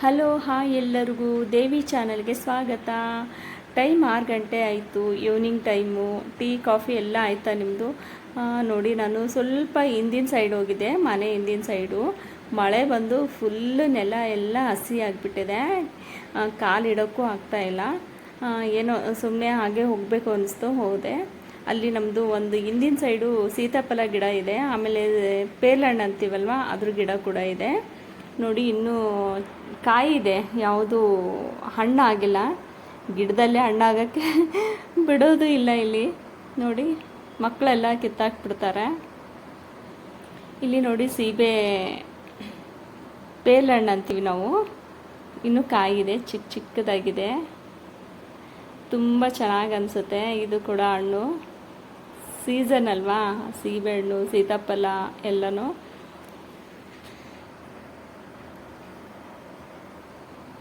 Hello hi ಎಲ್ಲರಿಗೂ ದೇವಿ ಚಾನಲ್ಗೆ ಸ್ವಾಗತ. ಟೈಮ್ 6 ಗಂಟೆ ಆಯಿತು, ಈವ್ನಿಂಗ್ ಟೈಮು. ಟೀ ಕಾಫಿ ಎಲ್ಲ ಆಯಿತಾ ನಿಮ್ಮದು? ನೋಡಿ, ನಾನು ಸ್ವಲ್ಪ ಹಿಂದಿನ ಸೈಡ್ ಹೋಗಿದ್ದೆ, ಮನೆ ಹಿಂದಿನ ಸೈಡು. ಮಳೆ ಬಂದು ಫುಲ್ಲು ನೆಲ ಎಲ್ಲ ಹಸಿ ಆಗಿಬಿಟ್ಟಿದೆ, ಕಾಲಿಡೋಕ್ಕೂ ಆಗ್ತಾಯಿಲ್ಲ. ಏನೋ ಸುಮ್ಮನೆ ಹಾಗೆ ಹೋಗಬೇಕು ಅನ್ನಿಸ್ತು, ಹೋದೆ. ಅಲ್ಲಿ ನಮ್ಮದು ಒಂದು ಹಿಂದಿನ ಸೈಡು ಸೀತಾಫಲ ಗಿಡ ಇದೆ, ಆಮೇಲೆ ಪೇರ್ಲಹಣ್ಣು ಅಂತೀವಲ್ವ ಅದ್ರ ಗಿಡ ಕೂಡ ಇದೆ. ನೋಡಿ, ಇನ್ನೂ ಕಾಯಿ ಇದೆ, ಯಾವುದು ಹಣ್ಣಾಗಿಲ್ಲ. ಗಿಡದಲ್ಲೇ ಹಣ್ಣಾಗೋಕ್ಕೆ ಬಿಡೋದು ಇಲ್ಲ ಇಲ್ಲಿ. ನೋಡಿ, ಮಕ್ಕಳೆಲ್ಲ ಕಿತ್ತಾಕ್ಬಿಡ್ತಾರೆ. ಇಲ್ಲಿ ನೋಡಿ, ಸೀಬೆ ಪೇರ್ಲಹಣ್ಣು ಅಂತೀವಿ ನಾವು. ಇನ್ನೂ ಕಾಯಿದೆ, ಚಿಕ್ಕ ಚಿಕ್ಕದಾಗಿದೆ, ತುಂಬ ಚೆನ್ನಾಗಿ ಅನಿಸುತ್ತೆ. ಇದು ಕೂಡ ಹಣ್ಣು ಸೀಸನ್ ಅಲ್ವಾ, ಸೀಬೆ ಹಣ್ಣು, ಸೀತಾಫಲ ಎಲ್ಲನೂ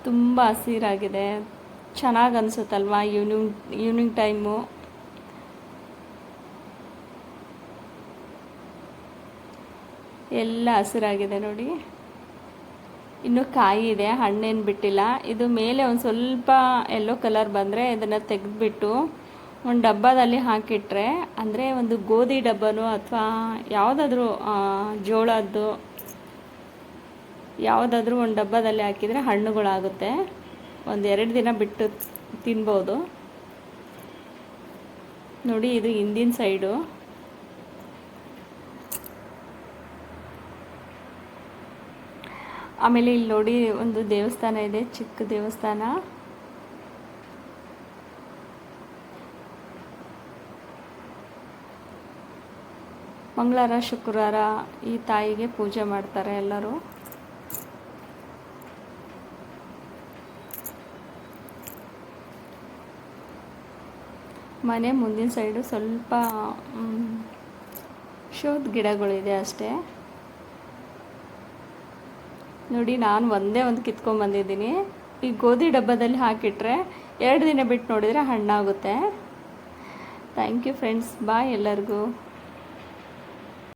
ತುಂಬ ಹಸಿರಾಗಿದೆ, ಚೆನ್ನಾಗಿ ಅನಿಸುತ್ತಲ್ವ ಈವ್ನಿಂಗ್ ಟೈಮು. ಎಲ್ಲ ಹಸಿರಾಗಿದೆ ನೋಡಿ. ಇನ್ನೂ ಕಾಯಿ ಇದೆ, ಹಣ್ಣೇನು ಬಿಟ್ಟಿಲ್ಲ. ಇದು ಮೇಲೆ ಒಂದು ಸ್ವಲ್ಪ ಯೆಲ್ಲೋ ಕಲರ್ ಬಂದರೆ ಇದನ್ನು ತೆಗೆದುಬಿಟ್ಟು ಒಂದು ಡಬ್ಬದಲ್ಲಿ ಹಾಕಿಟ್ರೆ, ಅಂದರೆ ಒಂದು ಗೋಧಿ ಡಬ್ಬನೋ ಅಥವಾ ಯಾವುದಾದ್ರೂ ಜೋಳದ್ದು ಯಾವುದಾದ್ರೂ ಒಂದು ಡಬ್ಬದಲ್ಲಿ ಹಾಕಿದರೆ ಹಣ್ಣುಗಳಾಗುತ್ತೆ. ಒಂದು 2 ದಿನ ಬಿಟ್ಟು ತಿನ್ಬೋದು. ನೋಡಿ, ಇದು ಹಿಂದಿನ ಸೈಡು. ಆಮೇಲೆ ಇಲ್ಲಿ ನೋಡಿ, ಒಂದು ದೇವಸ್ಥಾನ ಇದೆ, ಚಿಕ್ಕ ದೇವಸ್ಥಾನ. ಮಂಗಳವಾರ ಶುಕ್ರವಾರ ಈ ತಾಯಿಗೆ ಪೂಜೆ ಮಾಡ್ತಾರೆ ಎಲ್ಲರೂ. ಮನೆ ಮುಂದಿನ ಸೈಡು ಸ್ವಲ್ಪ ಶೋಧ ಗಿಡಗಳಿದೆ ಅಷ್ಟೇ. ನೋಡಿ, ನಾನು ಒಂದೇ ಒಂದು ಕಿತ್ಕೊಂಡ್ಬಂದಿದ್ದೀನಿ. ಈ ಗೋಧಿ ಡಬ್ಬದಲ್ಲಿ ಹಾಕಿಟ್ರೆ 2 ದಿನ ಬಿಟ್ಟು ನೋಡಿದರೆ ಹಣ್ಣಾಗುತ್ತೆ. ಥ್ಯಾಂಕ್ ಯು ಫ್ರೆಂಡ್ಸ್, ಬಾಯ್ ಎಲ್ಲರಿಗೂ.